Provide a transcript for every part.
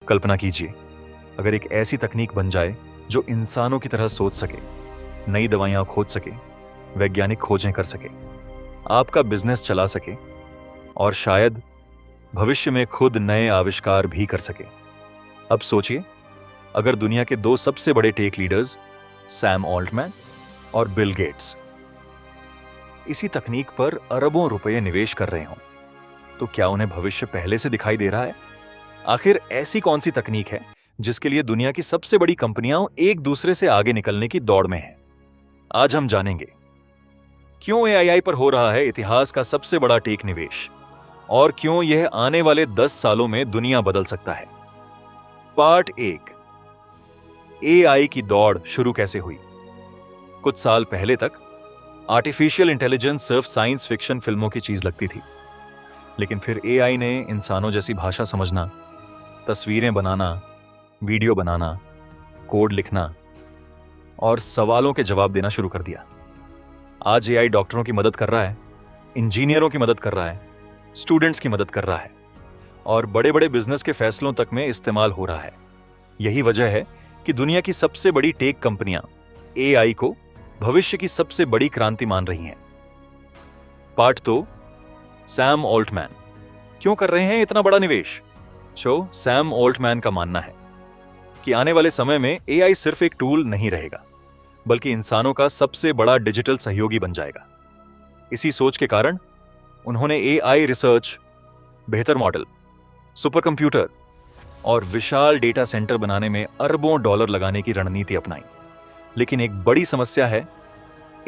कल्पना कीजिए, अगर एक ऐसी तकनीक बन जाए जो इंसानों की तरह सोच सके, नई दवाइयां खोज सके, वैज्ञानिक खोजें कर सके, आपका बिजनेस चला सके और शायद भविष्य में खुद नए आविष्कार भी कर सके। अब सोचिए, अगर दुनिया के दो सबसे बड़े टेक लीडर्स सैम ऑल्टमैन और बिल गेट्स इसी तकनीक पर अरबों रुपए निवेश कर रहे हों, तो क्या उन्हें भविष्य पहले से दिखाई दे रहा है? आखिर ऐसी कौन सी तकनीक है जिसके लिए दुनिया की सबसे बड़ी कंपनियां एक दूसरे से आगे निकलने की दौड़ में हैं? आज हम जानेंगे क्यों एआई पर हो रहा है इतिहास का सबसे बड़ा टेक निवेश और क्यों यह आने वाले 10 सालों में दुनिया बदल सकता है। पार्ट 1, एआई की दौड़ शुरू कैसे हुई। कुछ साल पहले तक आर्टिफिशियल इंटेलिजेंस सिर्फ साइंस फिक्शन फिल्मों की चीज लगती थी, लेकिन फिर एआई ने इंसानों जैसी भाषा समझना, तस्वीरें बनाना, वीडियो बनाना, कोड लिखना और सवालों के जवाब देना शुरू कर दिया। आज एआई डॉक्टरों की मदद कर रहा है, इंजीनियरों की मदद कर रहा है, स्टूडेंट्स की मदद कर रहा है और बड़े बड़े बिजनेस के फैसलों तक में इस्तेमाल हो रहा है। यही वजह है कि दुनिया की सबसे बड़ी टेक कंपनियां एआई को भविष्य की सबसे बड़ी क्रांति मान रही हैं। पार्ट 2, सैम ऑल्टमैन क्यों कर रहे हैं इतना बड़ा निवेश। सैम ऑल्टमैन का मानना है कि आने वाले समय में एआई सिर्फ एक टूल नहीं रहेगा, बल्कि इंसानों का सबसे बड़ा डिजिटल सहयोगी बन जाएगा। इसी सोच के कारण उन्होंने एआई रिसर्च, बेहतर मॉडल, सुपर कंप्यूटर और विशाल डेटा सेंटर बनाने में अरबों डॉलर लगाने की रणनीति अपनाई। लेकिन एक बड़ी समस्या है,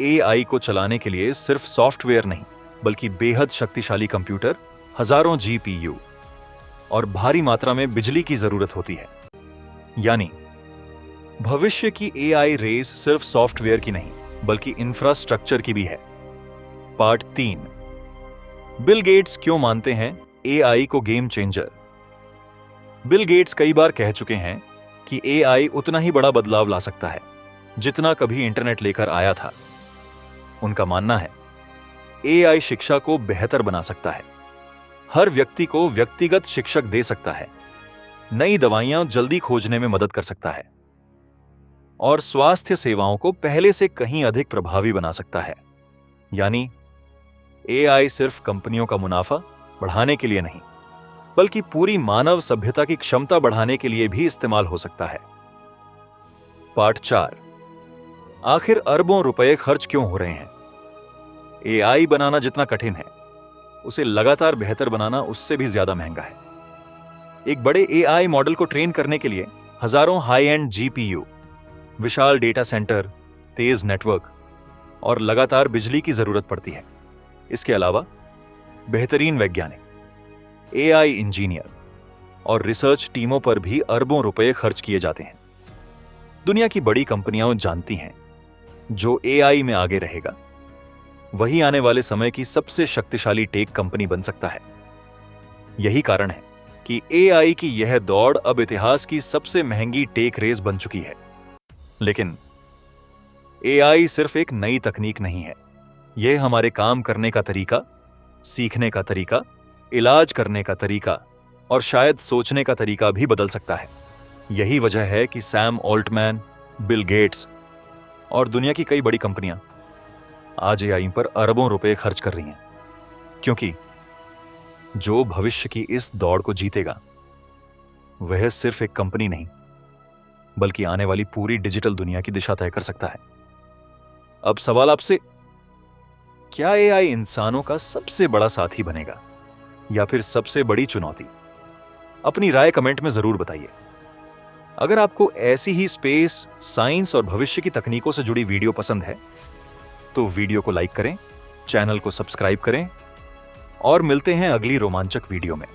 एआई को चलाने के लिए सिर्फ सॉफ्टवेयर नहीं, बल्कि बेहद शक्तिशाली कंप्यूटर, हजारों जीपीयू और भारी मात्रा में बिजली की जरूरत होती है। यानी भविष्य की एआई रेस सिर्फ सॉफ्टवेयर की नहीं, बल्कि इंफ्रास्ट्रक्चर की भी है। पार्ट 3, बिल गेट्स क्यों मानते हैं एआई को गेम चेंजर। बिल गेट्स कई बार कह चुके हैं कि एआई उतना ही बड़ा बदलाव ला सकता है जितना कभी इंटरनेट लेकर आया था। उनका मानना है एआई शिक्षा को बेहतर बना सकता है, हर व्यक्ति को व्यक्तिगत शिक्षक दे सकता है, नई दवाइयां जल्दी खोजने में मदद कर सकता है और स्वास्थ्य सेवाओं को पहले से कहीं अधिक प्रभावी बना सकता है। यानी एआई सिर्फ कंपनियों का मुनाफा बढ़ाने के लिए नहीं, बल्कि पूरी मानव सभ्यता की क्षमता बढ़ाने के लिए भी इस्तेमाल हो सकता है। पार्ट 4, आखिर अरबों रुपए खर्च क्यों हो रहे हैं। एआई बनाना जितना कठिन है, उसे लगातार बेहतर बनाना उससे भी ज्यादा महंगा है। एक बड़े एआई मॉडल को ट्रेन करने के लिए हजारों high and GPU, Vishal data centre, Tej network और लगातार बिजली की जरूरत पड़ती है। इसके अलावा बेहतरीन वैज्ञानिक, एआई इंजीनियर और रिसर्च टीमों पर भी अरबों रुपए खर्च किए जाते हैं। दुनिया की बड़ी कंपनियां जानती हैं, जो एआई में आगे रहेगा वही आने वाले समय की सबसे शक्तिशाली टेक कंपनी बन सकता है। यही कारण है कि एआई की यह दौड़ अब इतिहास की सबसे महंगी टेक रेस बन चुकी है। लेकिन एआई सिर्फ एक नई तकनीक नहीं है, यह हमारे काम करने का तरीका, सीखने का तरीका, इलाज करने का तरीका और शायद सोचने का तरीका भी बदल सकता है। यही वजह है कि सैम ऑल्टमैन, बिल गेट्स और दुनिया की कई बड़ी कंपनियां आज एआई पर अरबों रुपए खर्च कर रही हैं, क्योंकि जो भविष्य की इस दौड़ को जीतेगा वह सिर्फ एक कंपनी नहीं, बल्कि आने वाली पूरी डिजिटल दुनिया की दिशा तय कर सकता है। अब सवाल आपसे, क्या एआई इंसानों का सबसे बड़ा साथी बनेगा या फिर सबसे बड़ी चुनौती? अपनी राय कमेंट में जरूर बताइए। अगर आपको ऐसी ही स्पेस, साइंस और भविष्य की तकनीकों से जुड़ी वीडियो पसंद है तो वीडियो को लाइक करें, चैनल को सब्सक्राइब करें और मिलते हैं अगली रोमांचक वीडियो में।